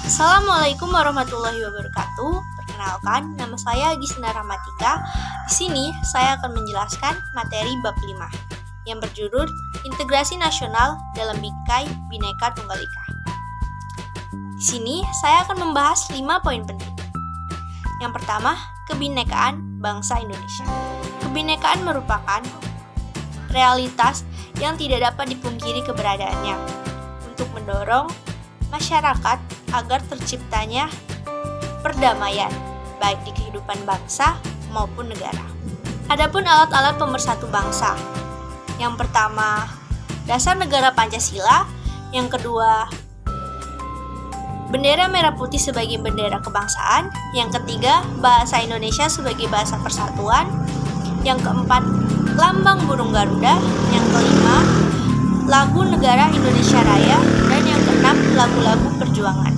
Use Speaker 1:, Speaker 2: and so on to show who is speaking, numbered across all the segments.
Speaker 1: Assalamualaikum warahmatullahi wabarakatuh. Perkenalkan, nama saya Gisna Rahmatika. Di sini saya akan menjelaskan materi bab 5 yang berjudul Integrasi Nasional dalam Bingkai Bhinneka Tunggal Ika. Di sini saya akan membahas 5 poin penting. Yang pertama, kebinekaan bangsa Indonesia. Kebinekaan merupakan realitas yang tidak dapat dipungkiri keberadaannya untuk mendorong masyarakat agar terciptanya perdamaian, baik di kehidupan bangsa maupun negara. Adapun alat-alat pemersatu bangsa. Yang pertama, dasar negara Pancasila. Yang kedua, bendera merah putih sebagai bendera kebangsaan. Yang ketiga, bahasa Indonesia sebagai bahasa persatuan. Yang keempat, lambang burung Garuda. Yang kelima, lagu negara Indonesia Raya. Dan yang keenam, lagu-lagu perjuangan.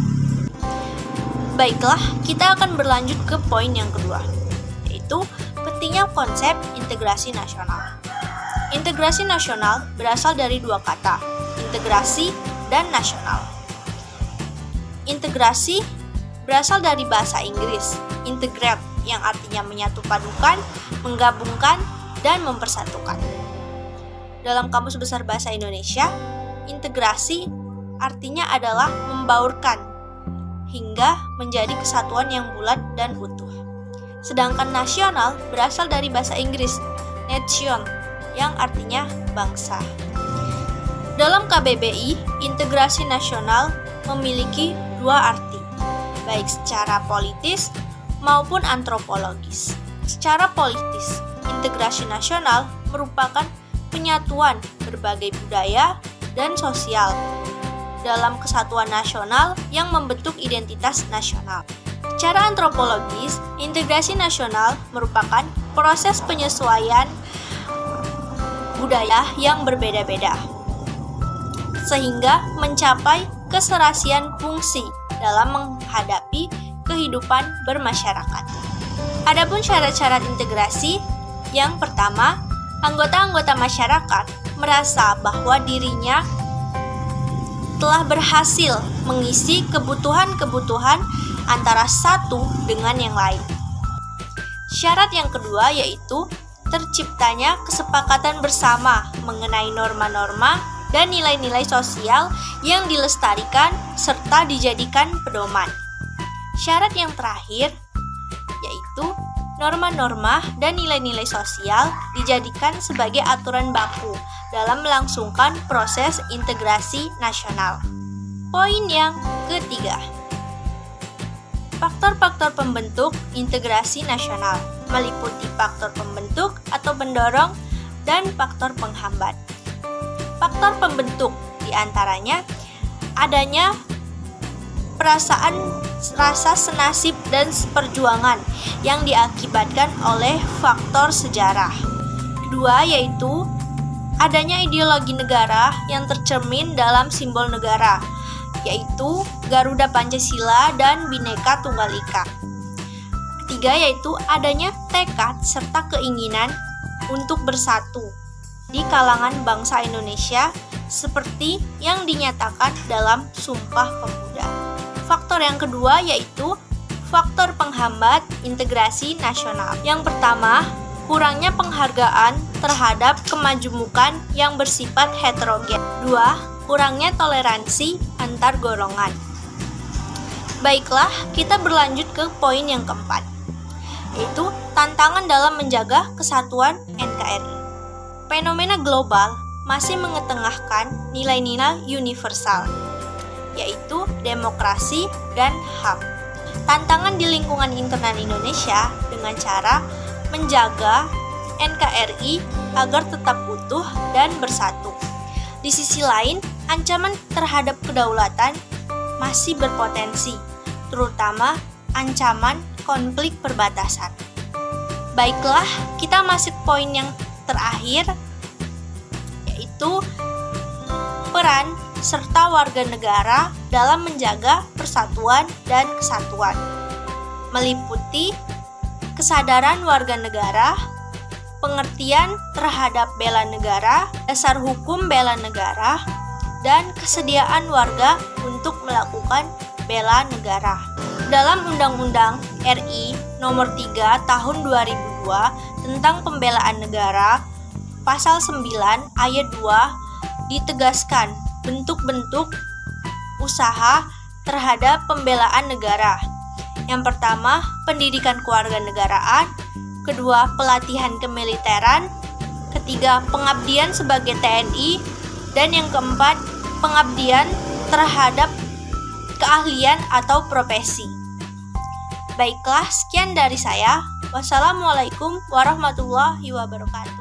Speaker 1: Baiklah, kita akan berlanjut ke poin yang kedua, yaitu pentingnya konsep integrasi nasional. Integrasi nasional berasal dari dua kata, integrasi dan nasional. Integrasi berasal dari bahasa Inggris, integrate, yang artinya menyatu padukan, menggabungkan, dan mempersatukan. Dalam Kamus Besar Bahasa Indonesia, integrasi artinya adalah membaurkan hingga menjadi kesatuan yang bulat dan utuh. Sedangkan nasional berasal dari bahasa Inggris, nation, yang artinya bangsa. Dalam KBBI, integrasi nasional memiliki dua arti, baik secara politis maupun antropologis. Secara politis, integrasi nasional merupakan penyatuan berbagai budaya dan sosial dalam kesatuan nasional yang membentuk identitas nasional. Secara antropologis, integrasi nasional merupakan proses penyesuaian budaya yang berbeda-beda, sehingga mencapai keserasian fungsi dalam menghadapi kehidupan bermasyarakat. Adapun syarat-syarat integrasi, yang pertama, anggota-anggota masyarakat merasa bahwa dirinya telah berhasil mengisi kebutuhan-kebutuhan antara satu dengan yang lain. Syarat yang kedua yaitu terciptanya kesepakatan bersama mengenai norma-norma dan nilai-nilai sosial yang dilestarikan serta dijadikan pedoman. Syarat yang terakhir yaitu norma-norma dan nilai-nilai sosial dijadikan sebagai aturan baku dalam melangsungkan proses integrasi nasional. Poin yang ketiga, faktor-faktor pembentuk integrasi nasional meliputi faktor pembentuk atau pendorong dan faktor penghambat. Faktor pembentuk diantaranya adanya perasaan rasa senasib dan perjuangan yang diakibatkan oleh faktor sejarah. Kedua yaitu adanya ideologi negara yang tercermin dalam simbol negara, yaitu Garuda Pancasila dan Bhinneka Tunggal Ika. Ketiga yaitu adanya tekad serta keinginan untuk bersatu di kalangan bangsa Indonesia seperti yang dinyatakan dalam Sumpah Pemuda. Faktor yang kedua yaitu faktor penghambat integrasi nasional. Yang pertama, kurangnya penghargaan terhadap kemajumukan yang bersifat heterogen. 2. Kurangnya toleransi antar golongan. Baiklah, kita berlanjut ke poin yang keempat, yaitu tantangan dalam menjaga kesatuan NKRI. Fenomena global masih mengetengahkan nilai-nilai universal, yaitu demokrasi dan HAM. Tantangan di lingkungan internal Indonesia dengan cara menjaga NKRI agar tetap utuh dan bersatu. Di sisi lain, ancaman terhadap kedaulatan masih berpotensi, terutama ancaman konflik perbatasan. Baiklah, kita masuk poin yang terakhir, yaitu peran serta warga negara dalam menjaga persatuan dan kesatuan, meliputi kesadaran warga negara, pengertian terhadap bela negara, dasar hukum bela negara, dan kesediaan warga untuk melakukan bela negara. Dalam Undang-Undang RI Nomor 3 Tahun 2002 tentang Pembelaan Negara, Pasal 9 Ayat 2 ditegaskan bentuk-bentuk usaha terhadap pembelaan negara. Yang pertama, pendidikan kewarganegaraan, kedua, pelatihan kemiliteran, ketiga, pengabdian sebagai TNI, dan yang keempat, pengabdian terhadap keahlian atau profesi. Baiklah, sekian dari saya. Wassalamualaikum warahmatullahi wabarakatuh.